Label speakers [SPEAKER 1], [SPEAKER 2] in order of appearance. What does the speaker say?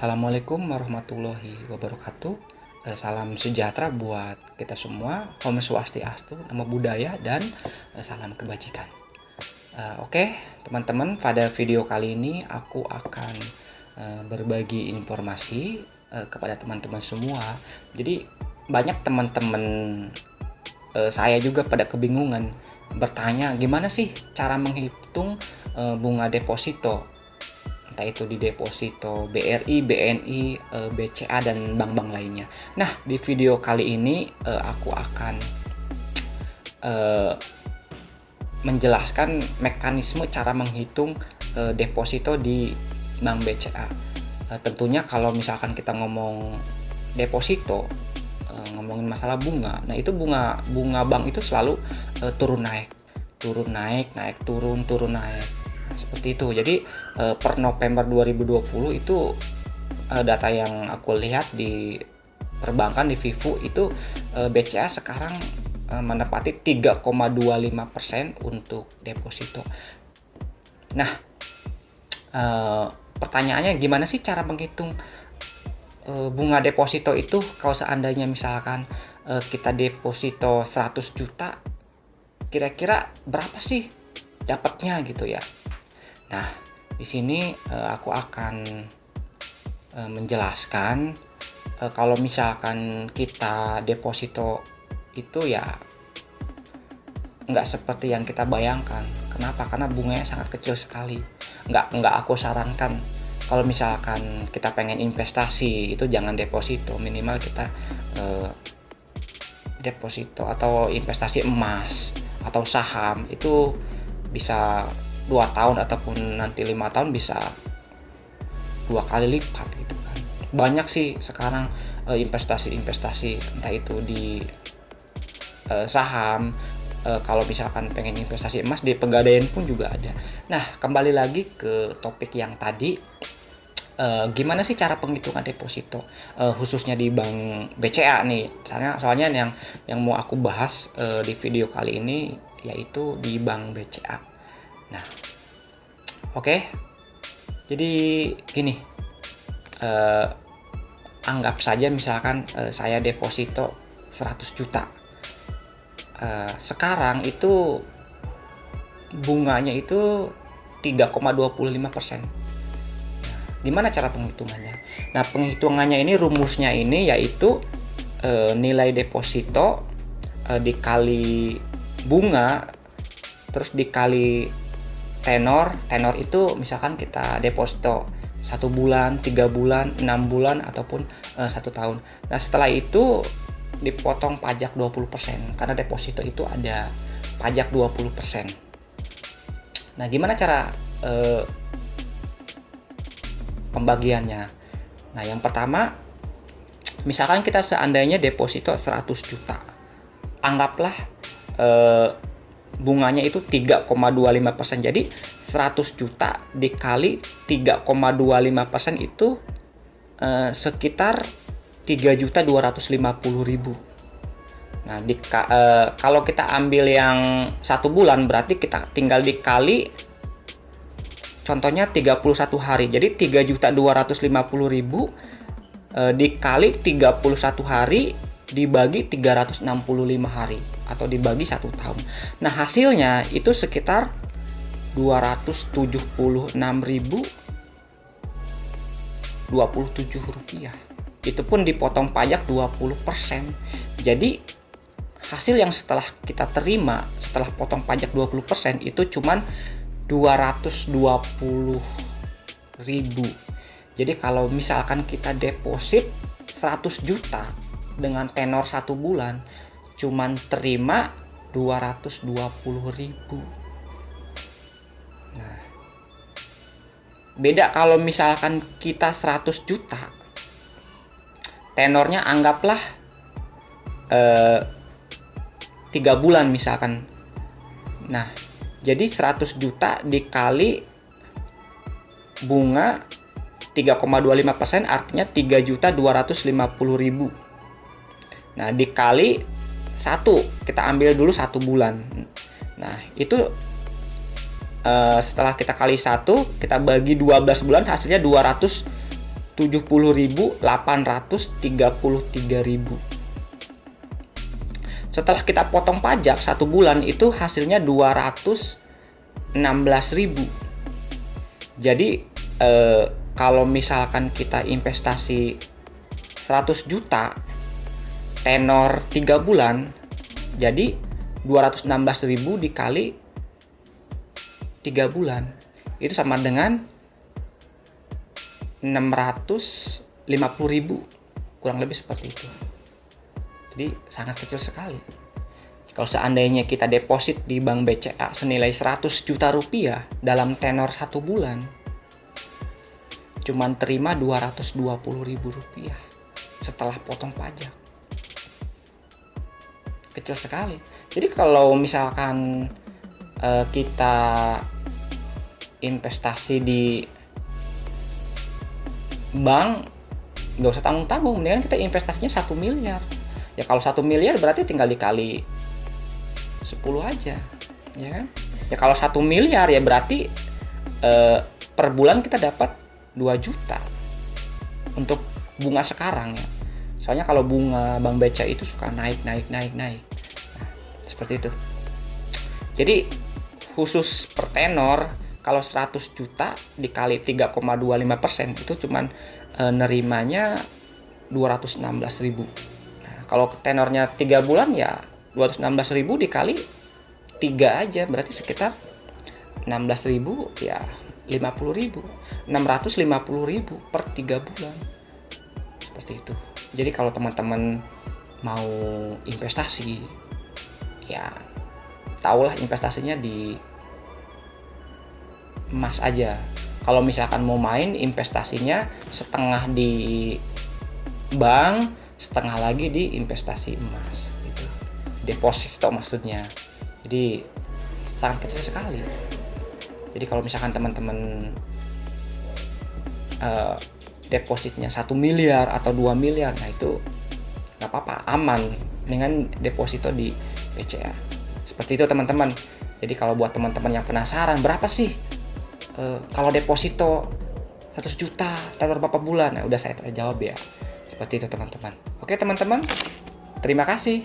[SPEAKER 1] Assalamualaikum warahmatullahi wabarakatuh. Salam sejahtera buat kita semua. Om Swastiastu, Namo Buddhaya, dan salam kebajikan. Oke, teman-teman, pada video kali ini aku akan berbagi informasi kepada teman-teman semua. Jadi banyak teman-teman saya juga pada kebingungan bertanya gimana sih cara menghitung bunga deposito, entah itu di deposito BRI, BNI, BCA, dan bank-bank lainnya. Nah, di video kali ini aku akan menjelaskan mekanisme cara menghitung deposito di bank BCA. Tentunya kalau misalkan kita ngomong deposito, ngomongin masalah bunga, nah itu bunga bank itu selalu turun naik, naik turun naik. Seperti itu. Jadi per November 2020 itu data yang aku lihat di perbankan di Vivu itu BCA sekarang menepati 3,25% untuk deposito. Nah, pertanyaannya gimana sih cara menghitung bunga deposito itu kalau seandainya misalkan kita deposito 100 juta, kira-kira berapa sih dapatnya gitu ya. Nah, di sini aku akan menjelaskan kalau misalkan kita deposito itu ya nggak seperti yang kita bayangkan. Kenapa? Karena bunganya sangat kecil sekali. Nggak aku sarankan kalau misalkan kita pengen investasi itu jangan deposito. Minimal kita deposito atau investasi emas atau saham itu bisa 2 tahun ataupun nanti 5 tahun bisa 2 kali lipat gitu kan. Banyak sih sekarang investasi entah itu di saham, kalau misalkan pengen investasi emas di Pegadaian pun juga ada. Nah, kembali lagi ke topik yang tadi, gimana sih cara penghitungan deposito khususnya di bank BCA nih. Soalnya yang mau aku bahas di video kali ini yaitu di bank BCA. Nah, oke. Jadi gini, anggap saja misalkan saya deposito 100 juta. Sekarang itu bunganya itu 3,25%. Gimana cara penghitungannya? Nah, penghitungannya ini rumusnya ini yaitu nilai deposito dikali bunga terus dikali tenor itu misalkan kita deposito 1 bulan, 3 bulan, 6 bulan, ataupun 1 tahun. Nah, setelah itu dipotong pajak 20%, karena deposito itu ada pajak 20%. Nah, gimana cara pembagiannya? Nah, yang pertama, misalkan kita seandainya deposito 100 juta. Anggaplah bunganya itu 3,25%. Jadi 100 juta dikali 3,25% itu sekitar 3.250.000. Nah, kalau kita ambil yang 1 bulan berarti kita tinggal dikali, contohnya 31 hari. Jadi 3.250.000 dikali 31 hari dibagi 365 hari atau dibagi 1 tahun. Nah, hasilnya itu sekitar 276.027 rupiah. Itu pun dipotong pajak 20%. Jadi hasil yang setelah kita terima setelah potong pajak 20% itu cuman 220.000. Jadi kalau misalkan kita deposit 100 juta dengan tenor 1 bulan cuman terima 220.000. Nah, beda kalau misalkan kita 100 juta tenornya anggaplah 3 bulan misalkan. Nah, jadi 100 juta dikali bunga 3,25% artinya 3.250.000. Nah, dikali 1, kita ambil dulu 1 bulan. Nah, itu setelah kita kali 1, kita bagi 12 bulan, hasilnya 70.833.000. Setelah kita potong pajak 1 bulan itu hasilnya 216.000. Jadi kalau misalkan kita investasi 100 juta tenor 3 bulan, jadi 216.000 dikali 3 bulan itu sama dengan 650.000, kurang lebih seperti itu. Jadi sangat kecil sekali. Kalau seandainya kita deposit di Bank BCA senilai 100 juta rupiah dalam tenor 1 bulan, cuman terima 220.000 rupiah setelah potong pajak. Kecil sekali. Jadi kalau misalkan kita investasi di bank, nggak usah tanggung-tanggung, mendingan kita investasinya 1 miliar. Ya kalau 1 miliar berarti tinggal dikali 10 aja, ya kan? Ya kalau 1 miliar ya berarti per bulan kita dapat 2 juta untuk bunga sekarang ya. Soalnya kalau bunga Bank BCA itu suka naik. Nah, seperti itu. Jadi khusus per tenor kalau 100 juta dikali 3,25% itu cuman nerimanya 216.000. Kalau tenornya 3 bulan ya 216.000 dikali 3 aja berarti sekitar 16.000 ya 50.000. 650.000 per 3 bulan. Seperti itu. Jadi kalau teman-teman mau investasi ya tahulah investasinya di emas aja. Kalau misalkan mau main investasinya setengah di bank, setengah lagi di investasi emas gitu. Deposito maksudnya. Jadi sangat kecil sekali. Jadi kalau misalkan teman-teman depositnya 1 miliar atau 2 miliar, nah itu nggak apa-apa, aman dengan deposito di BCA. Seperti itu teman-teman. Jadi kalau buat teman-teman yang penasaran berapa sih kalau deposito 100 juta tenor berapa bulan, nah udah saya jawab ya. Seperti itu teman-teman. Oke teman-teman, terima kasih.